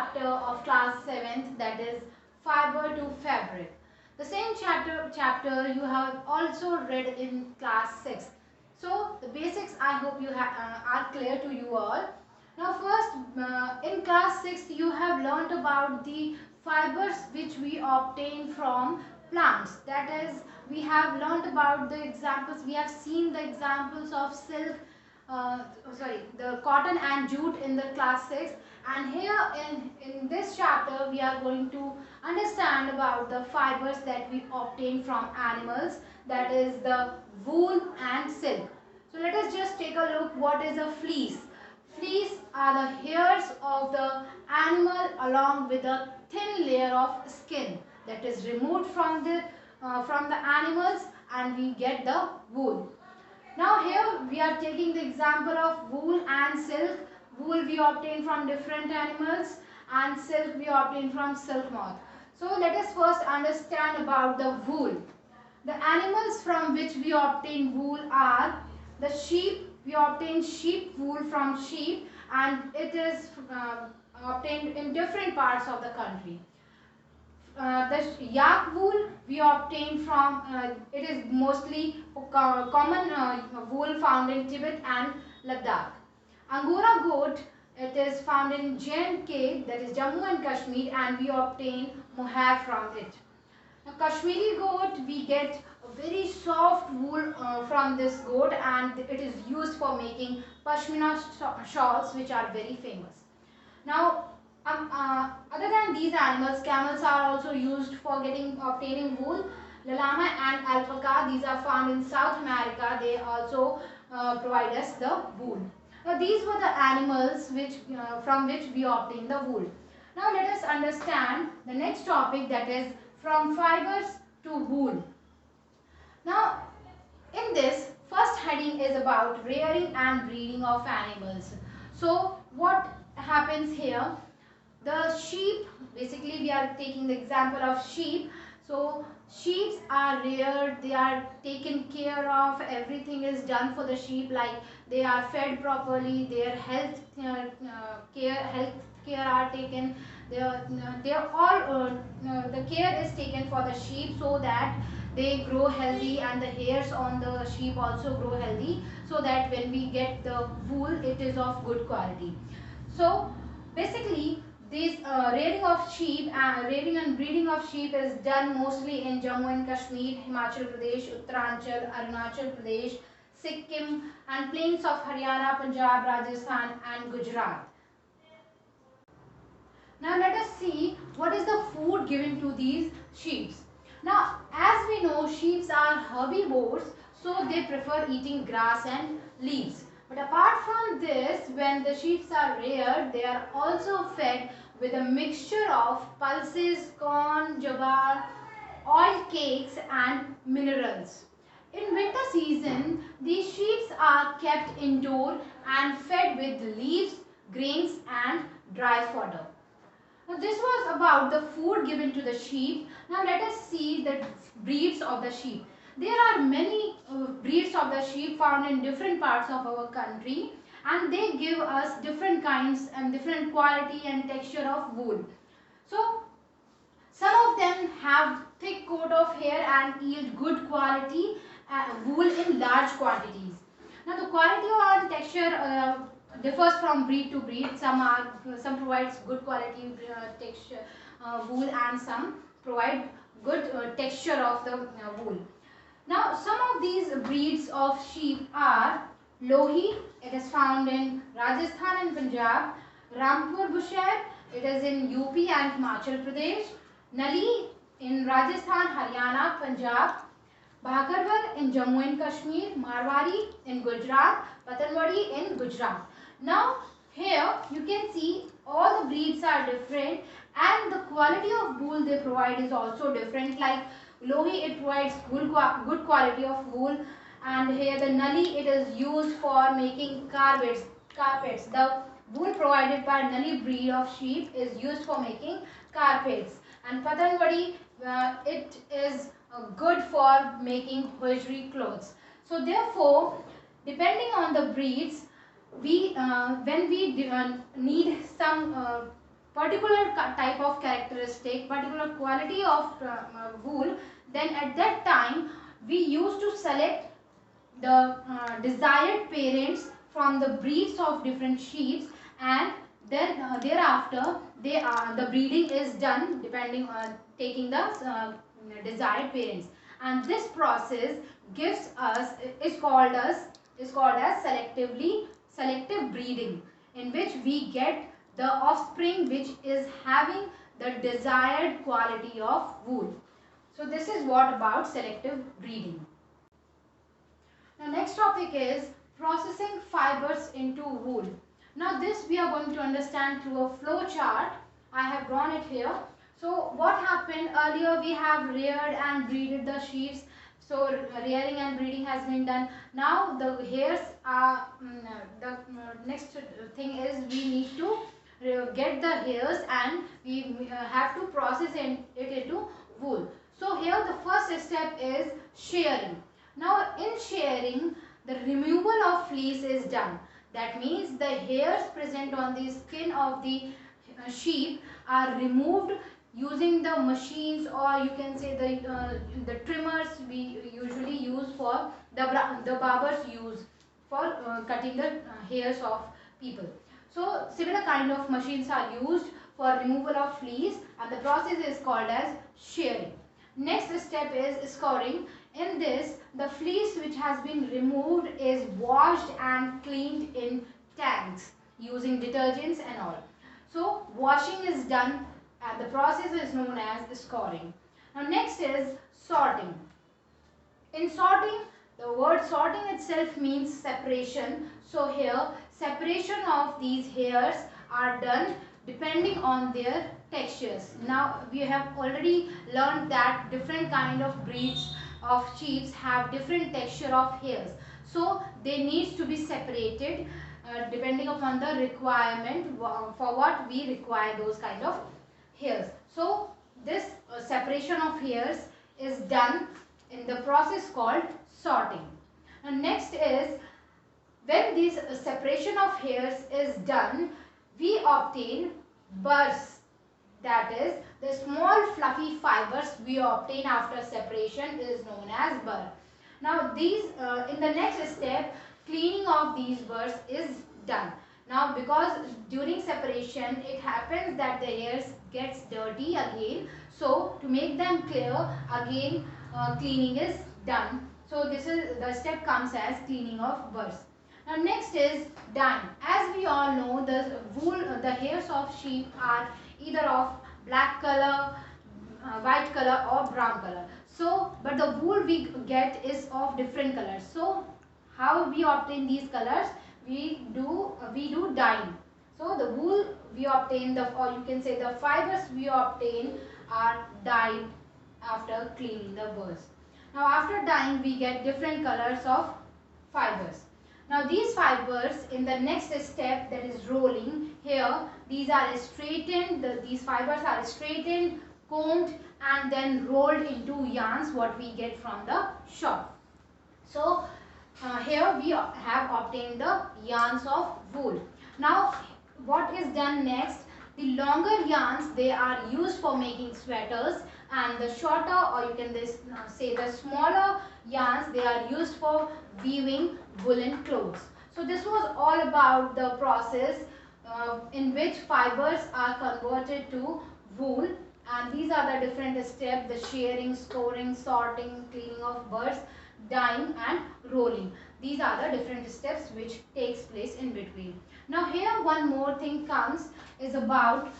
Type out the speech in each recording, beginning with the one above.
chapter of class 7th, that is fiber to fabric. The same chapter you have also read in class 6th. So the basics I hope you are clear to you all. Now first in class 6th you have learnt about the fibers which we obtain from plants. That is, we have learnt about the examples, we have seen the examples of silk, the cotton and jute in the class 6, and here in this chapter we are going to understand about the fibers that we obtain from animals, that is the wool and silk. So let us just take a look what is a fleece. Fleece are the hairs of the animal along with a thin layer of skin that is removed from the animals, and we get the wool. Now here we are taking the example of wool and silk. Wool we obtain from different animals and silk we obtain from silk moth. So let us first understand about the wool. The animals from which we obtain wool are the sheep. We obtain sheep wool from sheep, and it is obtained in different parts of the country. The yak wool we obtain from, it is mostly common wool found in Tibet and Ladakh. Angora goat, it is found in J&K, that is Jammu and Kashmir, and we obtain mohair from it. Now Kashmiri goat, we get a very soft wool from this goat, and it is used for making pashmina shawls, which are very famous. Now other than these animals, camels are also used for obtaining wool. Llama and alpaca, these are found in South America. They also provide us the wool. Now these were the animals from which we obtain the wool. Now let us understand the next topic, that is from fibers to wool. Now in this first heading is about rearing and breeding of animals. So what happens here? The sheep, basically we are taking the example of sheep. So sheep are reared, they are taken care of, everything is done for the sheep, like they are fed properly, their health care are taken, they are all the care is taken for the sheep so that they grow healthy, and the hairs on the sheep also grow healthy, so that when we get the wool, it is of good quality. So basically this rearing and breeding of sheep is done mostly in Jammu and Kashmir, Himachal Pradesh, Uttaranchal, Arunachal Pradesh, Sikkim, and plains of Haryana, Punjab, Rajasthan and Gujarat. Now let us see what is the food given to these sheep. Now as we know, sheep are herbivores, so they prefer eating grass and leaves. But apart from this, when the sheep are reared, they are also fed with a mixture of pulses, corn, jawar, oil cakes and minerals. In winter season, these sheep are kept indoor and fed with leaves, grains and dry fodder. Now this was about the food given to the sheep. Now let us see the breeds of the sheep. There are many breeds of the sheep found in different parts of our country, and they give us different kinds and different quality and texture of wool. So some of them have thick coat of hair and yield good quality wool in large quantities. Now the quality or texture differs from breed to breed. Some provides good quality texture wool, and some provide good texture of the wool. Now some of these breeds of sheep are Lohi, it is found in Rajasthan and Punjab; Rampur Bushehr, it is in UP and Himachal Pradesh; Nali in Rajasthan, Haryana, Punjab; Bhakarwar in Jammu and Kashmir; Marwari in Gujarat; Patanwadi in Gujarat. Now here you can see all the breeds are different, and the quality of wool they provide is also different. Like Lohi, it provides good quality of wool, and here the Nali, it is used for making carpets. The wool provided by Nali breed of sheep is used for making carpets, and Patanwadi, it is good for making hosiery clothes. So therefore, depending on the breeds, we when we need some particular type of characteristic, particular quality of wool, then at that time we used to select the desired parents from the breeds of different sheep, and then thereafter the breeding is done depending on taking the desired parents, and this process gives us is called as selective breeding, in which we get the offspring which is having the desired quality of wool. So this is what about selective breeding. Now next topic is processing fibers into wool. Now this we are going to understand through a flow chart. I have drawn it here. So what happened earlier, we have reared and breeded the sheep. So rearing and breeding has been done. Now the hairs are the next thing is we need to get the hairs and we have to process it into wool. So here the first step is shearing. Now in shearing, the removal of fleece is done. That means the hairs present on the skin of the sheep are removed using the machines, or you can say the trimmers we usually use for the barbers use for cutting the hairs of people. So similar kind of machines are used for removal of fleece, and the process is called as shearing. Next step is scouring. In this, the fleece which has been removed is washed and cleaned in tanks using detergents and all. So washing is done and the process is known as scouring. Now next is sorting. In sorting, the word sorting itself means separation. So here separation of these hairs are done depending on their textures. Now we have already learned that different kind of breeds of sheep have different texture of hairs. So they need to be separated depending upon the requirement for what we require those kind of hairs. So this separation of hairs is done in the process called sorting. And next is when this separation of hairs is done, we obtain burrs, that is the small fluffy fibers we obtain after separation is known as burr. Now these in the next step, cleaning of these burrs is done. Now because during separation it happens that the hairs gets dirty again, so to make them clear again cleaning is done. So this is the step comes as cleaning of burrs. Now next is dyeing. As we all know, the hairs of sheep are either of black color, white color or brown color. So but the wool we get is of different colors. So how we obtain these colors? We do dyeing. So the wool we obtain, or you can say the fibers we obtain are dyed after cleaning the burrs. Now after dyeing we get different colors of fibers. Now these fibers in the next step, that is rolling, here these are straightened, these fibers are straightened, combed and then rolled into yarns what we get from the shop. So here we have obtained the yarns of wool. Now what is done next? The longer yarns, they are used for making sweaters, and the shorter, or you can say the smaller yarns, they are used for weaving woolen clothes. So this was all about the process in which fibers are converted to wool, and these are the different steps: the shearing, storing, sorting, cleaning of burrs, dyeing and rolling. These are the different steps which takes place in between. Now here one more thing comes is about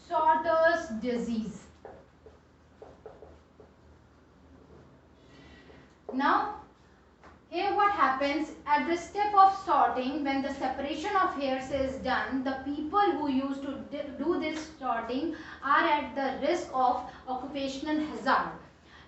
sorter's disease. Now here what happens at the step of sorting, when the separation of hairs is done, the people who used to do this sorting are at the risk of occupational hazard.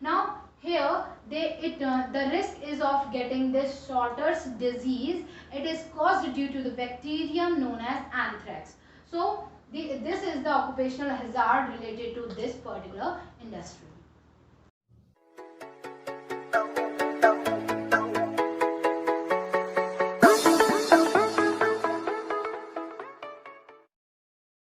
Now here the risk is of getting this sorter's disease. It is caused due to the bacterium known as anthrax. So this is the occupational hazard related to this particular industry.